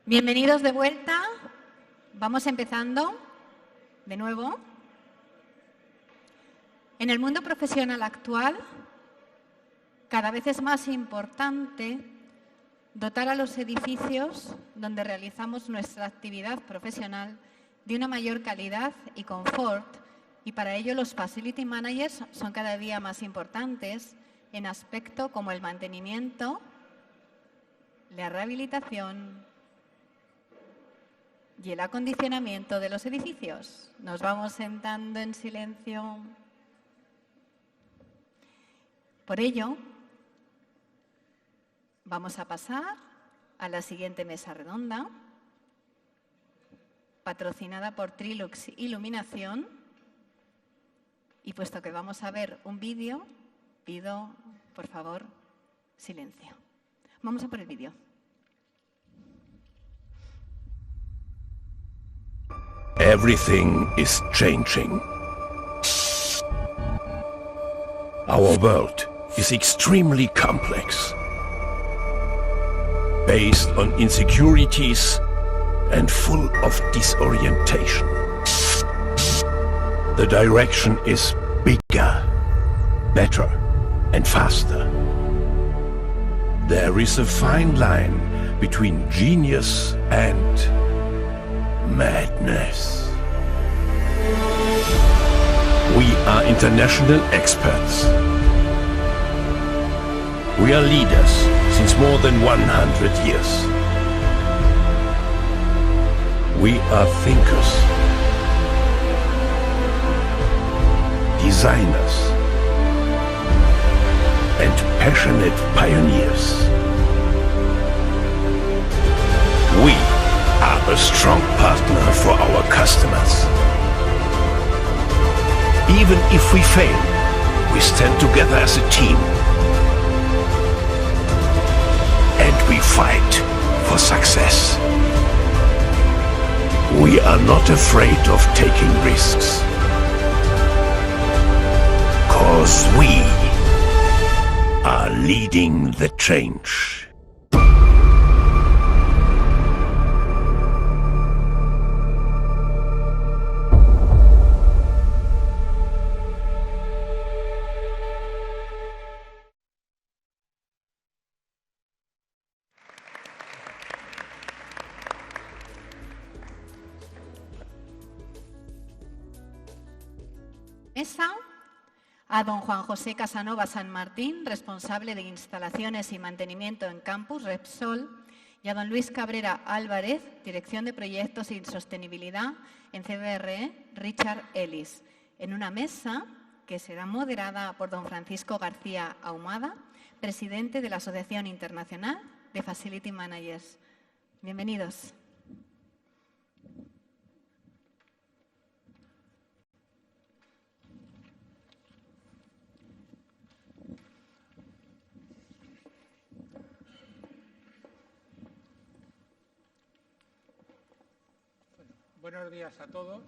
Bienvenidos de vuelta. Vamos empezando de nuevo. En el mundo profesional actual, cada vez es más importante dotar a los edificios donde realizamos nuestra actividad profesional de una mayor calidad y confort, y para ello los facility managers son cada día más importantes en aspectos como el mantenimiento, la rehabilitación y el acondicionamiento de los edificios. Nos vamos sentando en silencio. Por ello, vamos a pasar a la siguiente mesa redonda, patrocinada por Trilux Iluminación. Y puesto que vamos a ver un vídeo, pido, por favor, silencio. Vamos a por el vídeo. Everything is changing. Our world is extremely complex, based on insecurities and full of disorientation. The direction is bigger, better, and faster. There is a fine line between genius and madness. We are international experts. We are leaders since more than 100 years. We are thinkers, designers, and passionate pioneers. We are a strong partner for our customers. Even if we fail, we stand together as a team. And we fight for success. We are not afraid of taking risks. 'Cause we are leading the change. Mesa a don Juan José Casanova San Martín, responsable de instalaciones y mantenimiento en Campus Repsol, y a don Luis Cabrera Álvarez, dirección de proyectos y sostenibilidad en CBRE Richard Ellis, en una mesa que será moderada por don Francisco García Ahumada, presidente de la Asociación Internacional de Facility Managers. Bienvenidos. Buenos días a todos,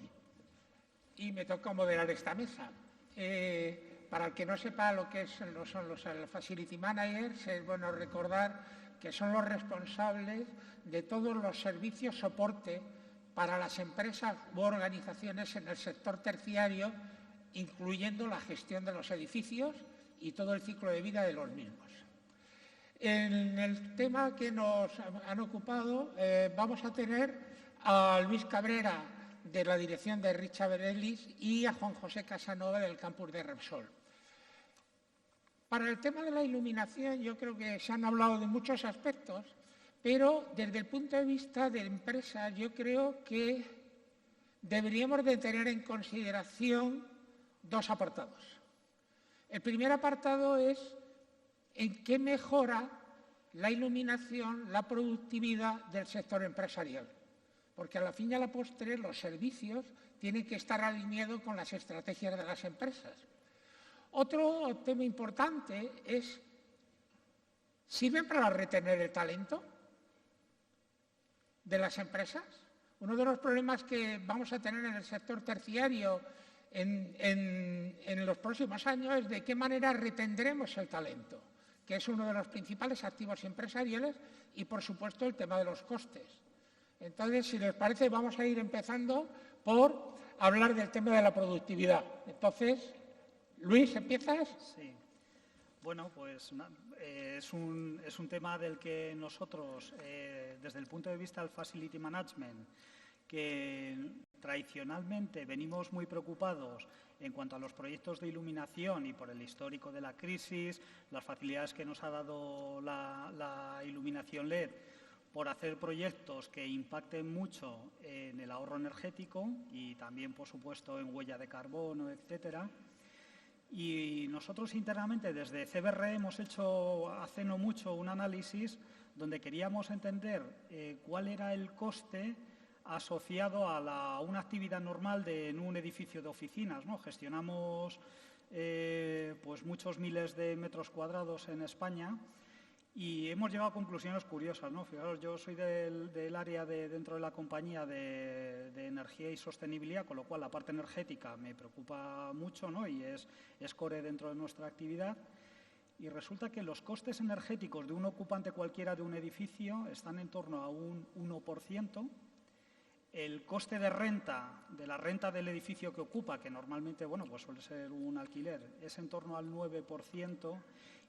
y me toca moderar esta mesa. Para el que no sepa lo que son los Facility Managers, es bueno recordar que son los responsables de todos los servicios soporte para las empresas u organizaciones en el sector terciario, incluyendo la gestión de los edificios y todo el ciclo de vida de los mismos. En el tema que nos han ocupado, vamos a tener a Luis Cabrera, de la dirección de Richard Ellis, y a Juan José Casanova, del campus de Repsol. Para el tema de la iluminación, yo creo que se han hablado de muchos aspectos, pero desde el punto de vista de empresa, yo creo que deberíamos de tener en consideración dos apartados. El primer apartado es en qué mejora la iluminación la productividad del sector empresarial. Porque a la fin y a la postre los servicios tienen que estar alineados con las estrategias de las empresas. Otro tema importante es, ¿sirven para retener el talento de las empresas? Uno de los problemas que vamos a tener en el sector terciario en los próximos años es de qué manera retendremos el talento, que es uno de los principales activos empresariales, y, por supuesto, el tema de los costes. Entonces, si les parece, vamos a ir empezando por hablar del tema de la productividad. Entonces, Luis, ¿empiezas? Sí. Bueno, pues es un tema del que nosotros, desde el punto de vista del Facility Management, que tradicionalmente venimos muy preocupados en cuanto a los proyectos de iluminación y por el histórico de la crisis, las facilidades que nos ha dado la iluminación LED, por hacer proyectos que impacten mucho en el ahorro energético y también, por supuesto, en huella de carbono, etcétera. Y nosotros internamente desde CBR hemos hecho hace no mucho un análisis donde queríamos entender cuál era el coste asociado a una actividad normal en un edificio de oficinas, ¿no? Gestionamos pues muchos miles de metros cuadrados en España y hemos llegado a conclusiones curiosas, ¿no? Fijaros, yo soy del área dentro de la compañía de energía y sostenibilidad, con lo cual la parte energética me preocupa mucho, ¿no? Y es core dentro de nuestra actividad. Y resulta que los costes energéticos de un ocupante cualquiera de un edificio están en torno a un 1%. El coste de la renta del edificio que ocupa, que normalmente pues suele ser un alquiler, es en torno al 9%,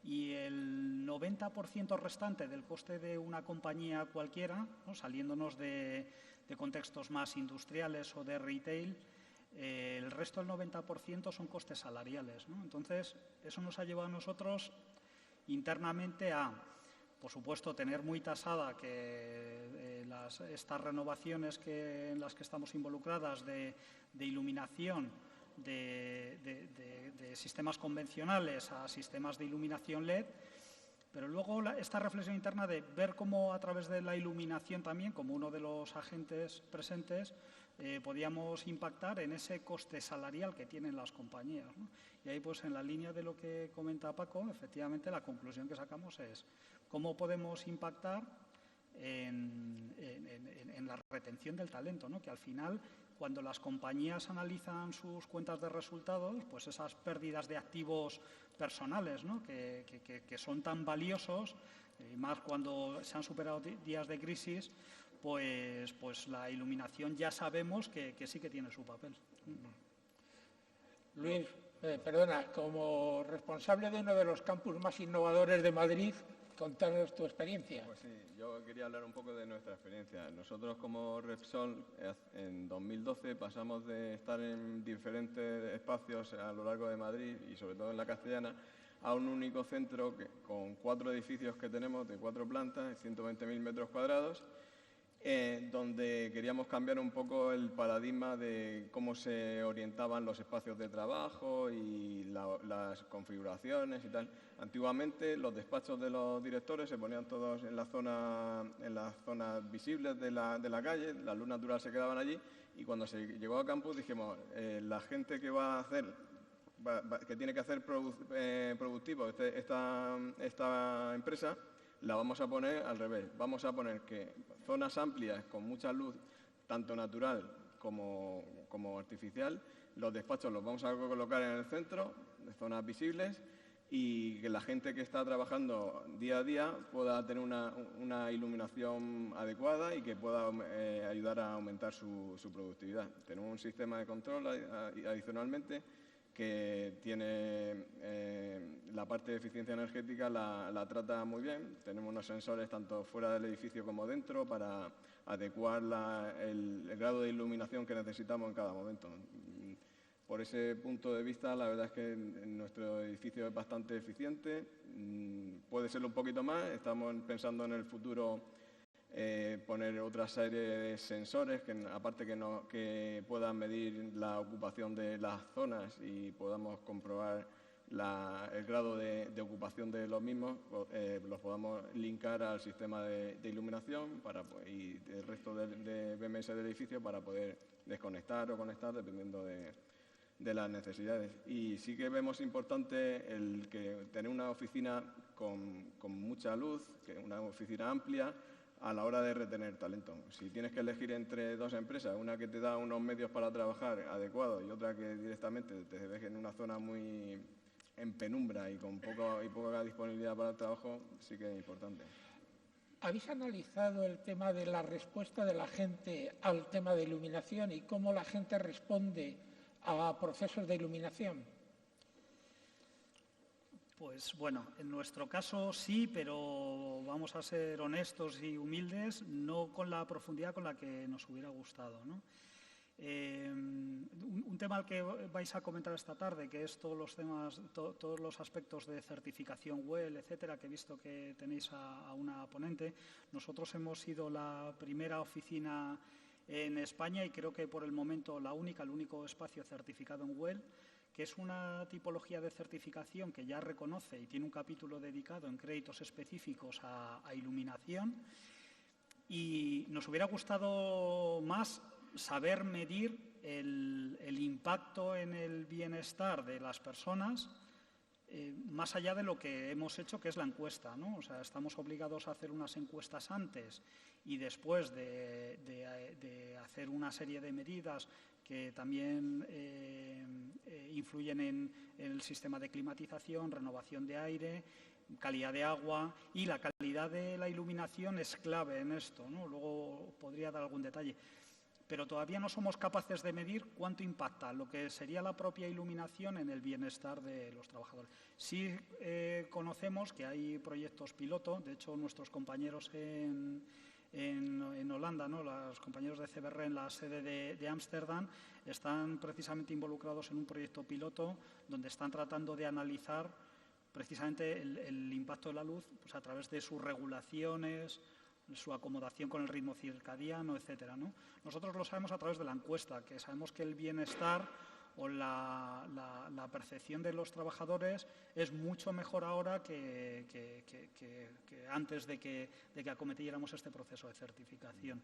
y el 90% restante del coste de una compañía cualquiera, ¿no? Saliéndonos de contextos más industriales o de retail, el resto del 90% son costes salariales, ¿no? Entonces, eso nos ha llevado a nosotros internamente a, por supuesto, tener muy tasada que estas renovaciones en las que estamos involucradas de iluminación de sistemas convencionales a sistemas de iluminación LED, pero luego esta reflexión interna de ver cómo a través de la iluminación también, como uno de los agentes presentes, podíamos impactar en ese coste salarial que tienen las compañías, ¿no? Y ahí, pues en la línea de lo que comenta Paco, efectivamente la conclusión que sacamos es cómo podemos impactar en la retención del talento, ¿no? Que al final, cuando las compañías analizan sus cuentas de resultados, pues esas pérdidas de activos personales, ¿no? que son tan valiosos, y más cuando se han superado días de crisis, pues la iluminación ya sabemos que sí que tiene su papel. Luis, perdona, como responsable de uno de los campus más innovadores de Madrid, contanos tu experiencia. Pues sí, yo quería hablar un poco de nuestra experiencia. Nosotros como Repsol en 2012 pasamos de estar en diferentes espacios a lo largo de Madrid y sobre todo en la Castellana a un único centro con 4 edificios que tenemos de 4 plantas, 120.000 metros cuadrados, donde queríamos cambiar un poco el paradigma de cómo se orientaban los espacios de trabajo y las configuraciones y tal. Antiguamente los despachos de los directores se ponían todos en las zonas visibles de la calle, la luz natural se quedaban allí, y cuando se llegó a campus dijimos, la gente que va a hacer, que tiene que hacer productivo esta empresa, la vamos a poner al revés. Vamos a poner que zonas amplias con mucha luz, tanto natural como artificial, los despachos los vamos a colocar en el centro, de zonas visibles, y que la gente que está trabajando día a día pueda tener una iluminación adecuada y que pueda ayudar a aumentar su productividad. Tenemos un sistema de control adicionalmente que tiene la parte de eficiencia energética, la trata muy bien. Tenemos unos sensores tanto fuera del edificio como dentro para adecuar el grado de iluminación que necesitamos en cada momento. Por ese punto de vista, la verdad es que nuestro edificio es bastante eficiente, puede serlo un poquito más. Estamos pensando en el futuro poner otra serie de sensores aparte que puedan medir la ocupación de las zonas y podamos comprobar el grado de ocupación de los mismos, los podamos linkar al sistema de iluminación y el resto de BMS del edificio para poder desconectar o conectar dependiendo de las necesidades. Y sí que vemos importante el que tener una oficina con mucha luz, una oficina amplia, a la hora de retener talento. Si tienes que elegir entre 2 empresas, una que te da unos medios para trabajar adecuados y otra que directamente te deje en una zona muy en penumbra y con poca disponibilidad para el trabajo, sí que es importante. ¿habéis analizado el tema de la respuesta de la gente al tema de iluminación y cómo la gente responde a procesos de iluminación? Pues bueno, en nuestro caso sí, pero vamos a ser honestos y humildes, no con la profundidad con la que nos hubiera gustado, ¿no? Un tema al que vais a comentar esta tarde, que es todos los aspectos de certificación WELL, etcétera, que he visto que tenéis a una ponente. Nosotros hemos sido la primera oficina en España y creo que por el momento el único espacio certificado en WELL, que es una tipología de certificación que ya reconoce y tiene un capítulo dedicado en créditos específicos a iluminación. Y nos hubiera gustado más saber medir el impacto en el bienestar de las personas más allá de lo que hemos hecho, que es la encuesta, ¿no? O sea, estamos obligados a hacer unas encuestas antes y después de hacer una serie de medidas que también influyen en el sistema de climatización, renovación de aire, calidad de agua, y la calidad de la iluminación es clave en esto, ¿no? Luego podría dar algún detalle. Pero todavía no somos capaces de medir cuánto impacta lo que sería la propia iluminación en el bienestar de los trabajadores. Sí conocemos que hay proyectos piloto, de hecho nuestros compañeros en Holanda, ¿no? Los compañeros de CBR en la sede de Ámsterdam están precisamente involucrados en un proyecto piloto donde están tratando de analizar precisamente el impacto de la luz, pues, a través de sus regulaciones, su acomodación con el ritmo circadiano, etcétera, ¿no? Nosotros lo sabemos a través de la encuesta, que sabemos que el bienestar o la percepción de los trabajadores es mucho mejor ahora que antes de que acometiéramos este proceso de certificación.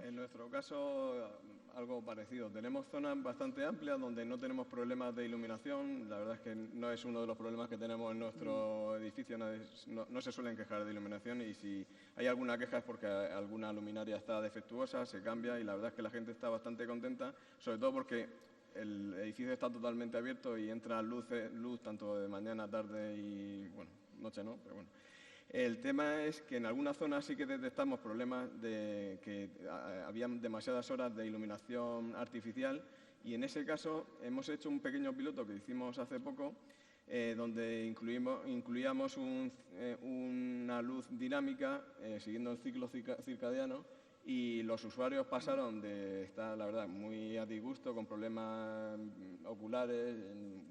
En nuestro caso, algo parecido. Tenemos zonas bastante amplias donde no tenemos problemas de iluminación. La verdad es que no es uno de los problemas que tenemos en nuestro edificio. No se suelen quejar de iluminación, y si hay alguna queja es porque alguna luminaria está defectuosa, se cambia, y la verdad es que la gente está bastante contenta, sobre todo porque el edificio está totalmente abierto y entra luz tanto de mañana, tarde y, bueno, noche no, pero bueno. El tema es que en algunas zonas sí que detectamos problemas de que había demasiadas horas de iluminación artificial, y en ese caso hemos hecho un pequeño piloto que hicimos hace poco, donde incluíamos una luz dinámica siguiendo el ciclo circadiano, y los usuarios pasaron de estar, la verdad, muy a disgusto con problemas oculares,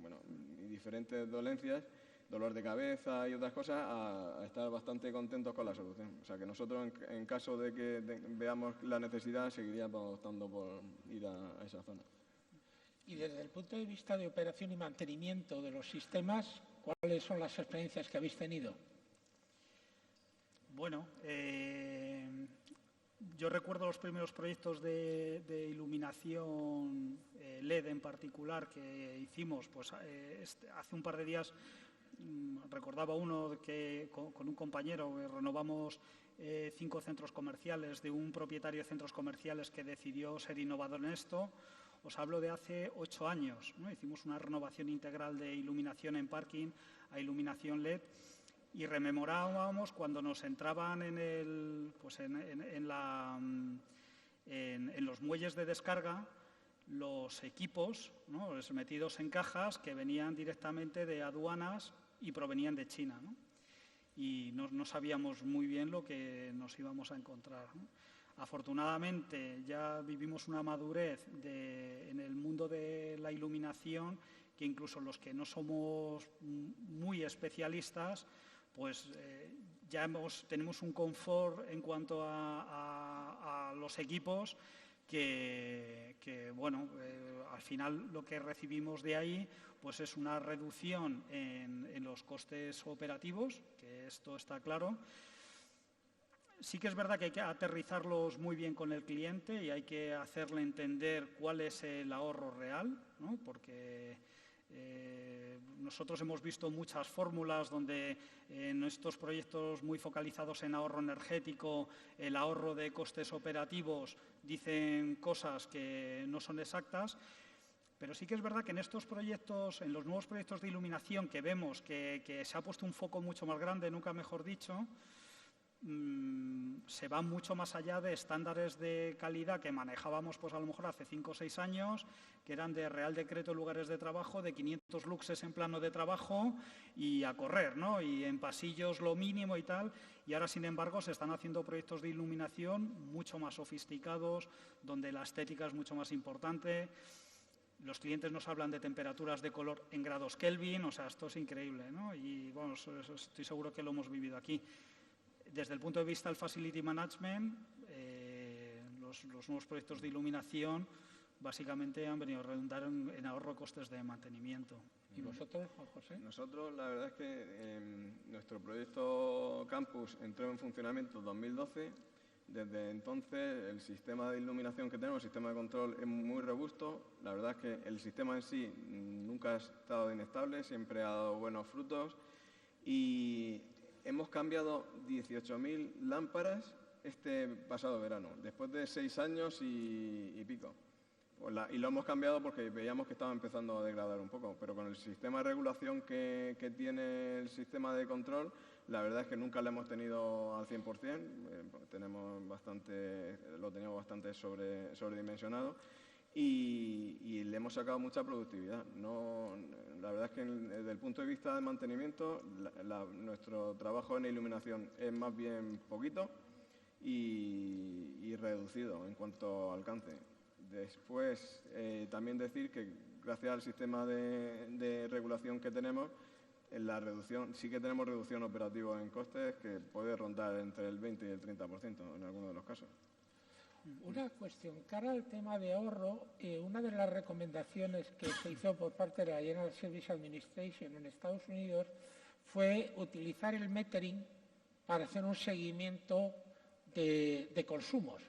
bueno, y diferentes dolencias, dolor de cabeza y otras cosas, a estar bastante contentos con la solución. O sea que nosotros, en caso de que veamos la necesidad, seguiríamos optando por ir a esa zona. Y desde el punto de vista de operación y mantenimiento de los sistemas, ¿cuáles son las experiencias que habéis tenido? Bueno, yo recuerdo los primeros proyectos de iluminación LED en particular que hicimos, pues hace un par de días. Recordaba uno que con un compañero renovamos 5 centros comerciales de un propietario de centros comerciales que decidió ser innovador en esto. Os hablo de hace 8 años, ¿no? Hicimos una renovación integral de iluminación en parking a iluminación LED, y rememorábamos cuando nos entraban en los muelles de descarga los equipos, ¿no? Metidos en cajas que venían directamente de aduanas y provenían de China, ¿no? Y no sabíamos muy bien lo que nos íbamos a encontrar, ¿no? Afortunadamente ya vivimos una madurez en el mundo de la iluminación, que incluso los que no somos muy especialistas, pues ya tenemos un confort en cuanto a los equipos que bueno, al final lo que recibimos de ahí pues es una reducción en los costes operativos, que esto está claro. Sí que es verdad que hay que aterrizarlos muy bien con el cliente y hay que hacerle entender cuál es el ahorro real, ¿no? Porque nosotros hemos visto muchas fórmulas donde en estos proyectos muy focalizados en ahorro energético, el ahorro de costes operativos, dicen cosas que no son exactas. Pero sí que es verdad que en estos proyectos, en los nuevos proyectos de iluminación que vemos que se ha puesto un foco mucho más grande, nunca mejor dicho, se va mucho más allá de estándares de calidad que manejábamos pues a lo mejor hace 5 o 6 años, que eran de Real Decreto Lugares de Trabajo, de 500 luxes en plano de trabajo y a correr, ¿no? Y en pasillos lo mínimo y tal. Y ahora, sin embargo, se están haciendo proyectos de iluminación mucho más sofisticados, donde la estética es mucho más importante. Los clientes nos hablan de temperaturas de color en grados Kelvin, o sea, esto es increíble, ¿no? Y bueno, eso estoy seguro que lo hemos vivido aquí. Desde el punto de vista del Facility Management, los nuevos proyectos de iluminación básicamente han venido a redundar en ahorro de costes de mantenimiento. ¿Y vosotros, Juan José? Nosotros, la verdad es que nuestro proyecto Campus entró en funcionamiento en 2012. Desde entonces, el sistema de iluminación que tenemos, el sistema de control, es muy robusto. La verdad es que el sistema en sí nunca ha estado inestable, siempre ha dado buenos frutos. Y hemos cambiado 18.000 lámparas este pasado verano, después de 6 años y pico. Y lo hemos cambiado porque veíamos que estaba empezando a degradar un poco, pero con el sistema de regulación que tiene el sistema de control, la verdad es que nunca lo hemos tenido al 100%, lo teníamos bastante sobredimensionado y le hemos sacado mucha productividad. La verdad es que desde el punto de vista de mantenimiento, nuestro trabajo en iluminación es más bien poquito y reducido en cuanto a alcance. Después, también decir que gracias al sistema de regulación que tenemos, sí que tenemos reducción operativa en costes que puede rondar entre el 20 y el 30% en algunos de los casos. Una cuestión, cara al tema de ahorro, una de las recomendaciones que se hizo por parte de la General Service Administration en Estados Unidos fue utilizar el metering para hacer un seguimiento de consumos,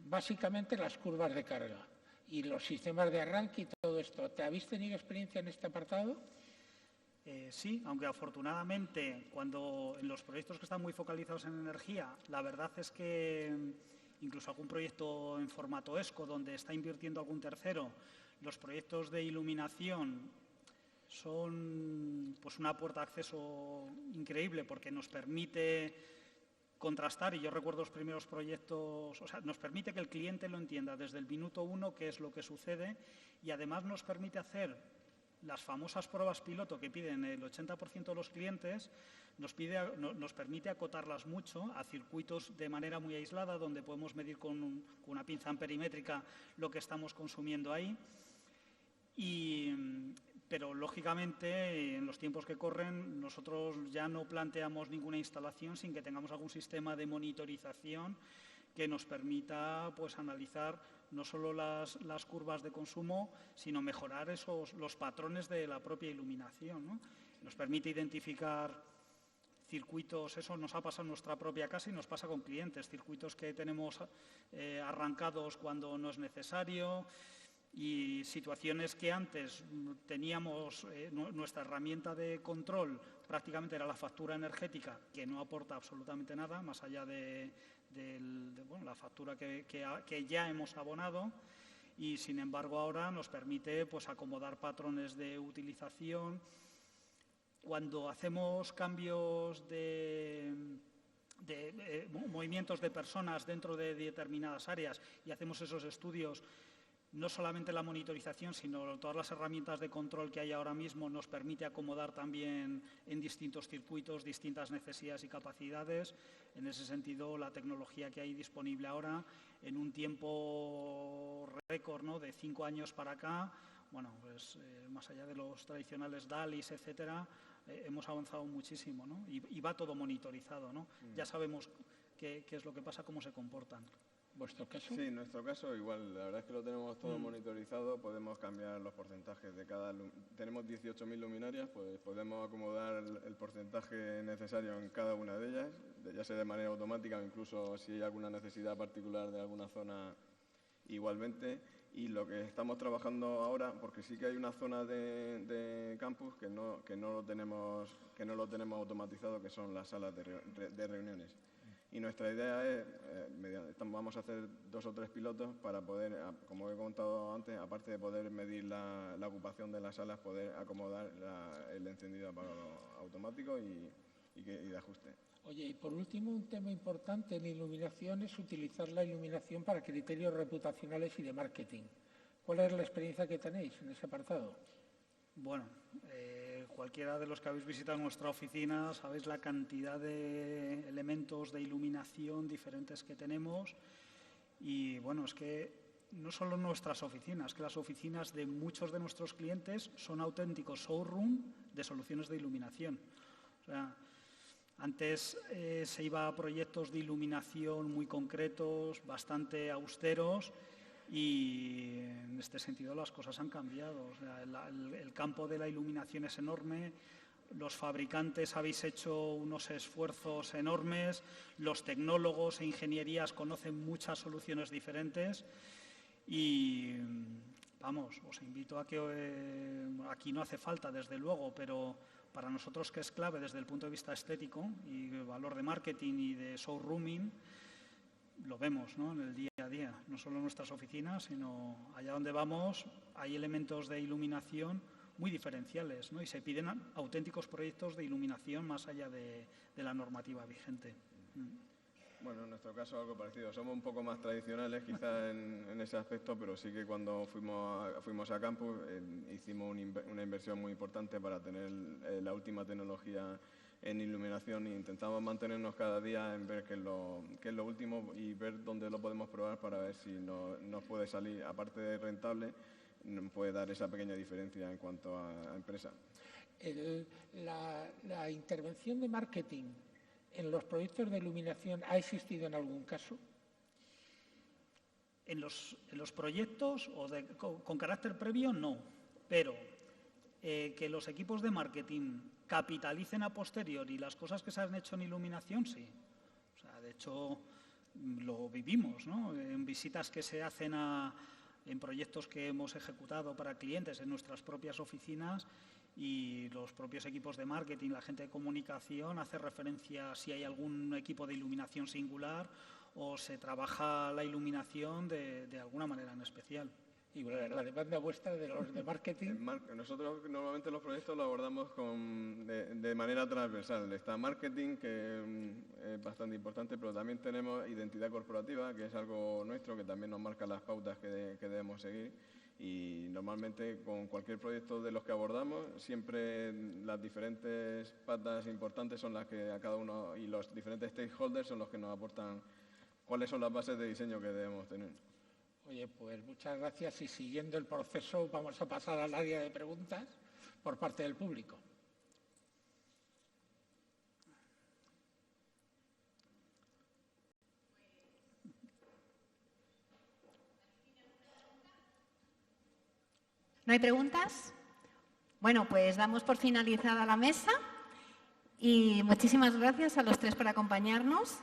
básicamente las curvas de carga y los sistemas de arranque y todo esto. ¿Te habéis tenido experiencia en este apartado? Sí, aunque afortunadamente cuando en los proyectos que están muy focalizados en energía, la verdad es que incluso algún proyecto en formato ESCO donde está invirtiendo algún tercero, los proyectos de iluminación son pues una puerta de acceso increíble porque nos permite contrastar, y yo recuerdo los primeros proyectos, o sea, nos permite que el cliente lo entienda desde el minuto 1 qué es lo que sucede y además nos permite hacer las famosas pruebas piloto que piden el 80% de los clientes, nos permite acotarlas mucho a circuitos de manera muy aislada donde podemos medir con una pinza amperimétrica lo que estamos consumiendo ahí. Pero, lógicamente, en los tiempos que corren, nosotros ya no planteamos ninguna instalación sin que tengamos algún sistema de monitorización que nos permita pues, analizar no solo las curvas de consumo, sino mejorar los patrones de la propia iluminación, ¿no? Nos permite identificar circuitos, eso nos ha pasado en nuestra propia casa y nos pasa con clientes, circuitos que tenemos arrancados cuando no es necesario, y situaciones que antes teníamos, nuestra herramienta de control prácticamente era la factura energética, que no aporta absolutamente nada, más allá de la factura que ya hemos abonado, y sin embargo ahora nos permite pues, acomodar patrones de utilización. Cuando hacemos cambios de movimientos de personas dentro de determinadas áreas y hacemos esos estudios, no solamente la monitorización, sino todas las herramientas de control que hay ahora mismo nos permite acomodar también en distintos circuitos distintas necesidades y capacidades. En ese sentido, la tecnología que hay disponible ahora, en un tiempo récord, ¿no?, de 5 años para acá, bueno, pues más allá de los tradicionales DALIs, etcétera, hemos avanzado muchísimo, ¿no? Y va todo monitorizado, ¿no? Ya sabemos qué es lo que pasa, cómo se comportan. ¿Vuestro caso? Sí, en nuestro caso igual, la verdad es que lo tenemos todo monitorizado, podemos cambiar los porcentajes de cada... Tenemos 18.000 luminarias, pues podemos acomodar el porcentaje necesario en cada una de ellas, ya sea de manera automática o incluso si hay alguna necesidad particular de alguna zona igualmente. Y lo que estamos trabajando ahora, porque sí que hay una zona de campus que no lo tenemos automatizado, que son las salas de reuniones. Y nuestra idea es, vamos a hacer 2 o 3 pilotos para poder, como he contado antes, aparte de poder medir la ocupación de las salas, poder acomodar el encendido apagado automático y de ajuste. Oye, y por último, un tema importante en iluminación es utilizar la iluminación para criterios reputacionales y de marketing. ¿Cuál es la experiencia que tenéis en ese apartado? Bueno, cualquiera de los que habéis visitado nuestra oficina sabéis la cantidad de elementos de iluminación diferentes que tenemos y bueno, es que no solo nuestras oficinas, que las oficinas de muchos de nuestros clientes son auténticos showroom de soluciones de iluminación. O sea, antes se iba a proyectos de iluminación muy concretos, bastante austeros, y en este sentido las cosas han cambiado. O sea, el campo de la iluminación es enorme, los fabricantes habéis hecho unos esfuerzos enormes, los tecnólogos e ingenierías conocen muchas soluciones diferentes y, vamos, os invito a que aquí no hace falta, desde luego, pero para nosotros que es clave desde el punto de vista estético y valor de marketing y de showrooming, lo vemos, ¿no?, en el día a día, no solo en nuestras oficinas, sino allá donde vamos hay elementos de iluminación muy diferenciales, ¿no?, y se piden auténticos proyectos de iluminación más allá de la normativa vigente. Bueno, en nuestro caso algo parecido. Somos un poco más tradicionales quizás en ese aspecto, pero sí que cuando fuimos a campus hicimos una inversión muy importante para tener la última tecnología en iluminación e intentamos mantenernos cada día en ver qué es lo último y ver dónde lo podemos probar para ver si nos puede salir, aparte de rentable, nos puede dar esa pequeña diferencia en cuanto a empresa. La intervención de marketing en los proyectos de iluminación ha existido en algún caso. En los proyectos con carácter previo no, pero que los equipos de marketing capitalicen a posteriori las cosas que se han hecho en iluminación, sí. O sea, de hecho, lo vivimos, ¿no?, en visitas que se hacen en proyectos que hemos ejecutado para clientes en nuestras propias oficinas, y los propios equipos de marketing, la gente de comunicación hace referencia a si hay algún equipo de iluminación singular o se trabaja la iluminación de alguna manera en especial. Y la demanda vuestra de los de marketing. Nosotros normalmente los proyectos los abordamos de manera transversal. Está marketing, que es bastante importante, pero también tenemos identidad corporativa, que es algo nuestro, que también nos marca las pautas que debemos seguir. Y normalmente con cualquier proyecto de los que abordamos, siempre las diferentes patas importantes son las que a cada uno, y los diferentes stakeholders son los que nos aportan cuáles son las bases de diseño que debemos tener. Oye, pues muchas gracias, y siguiendo el proceso vamos a pasar al área de preguntas por parte del público. ¿No hay preguntas? Bueno, pues damos por finalizada la mesa y muchísimas gracias a los tres por acompañarnos.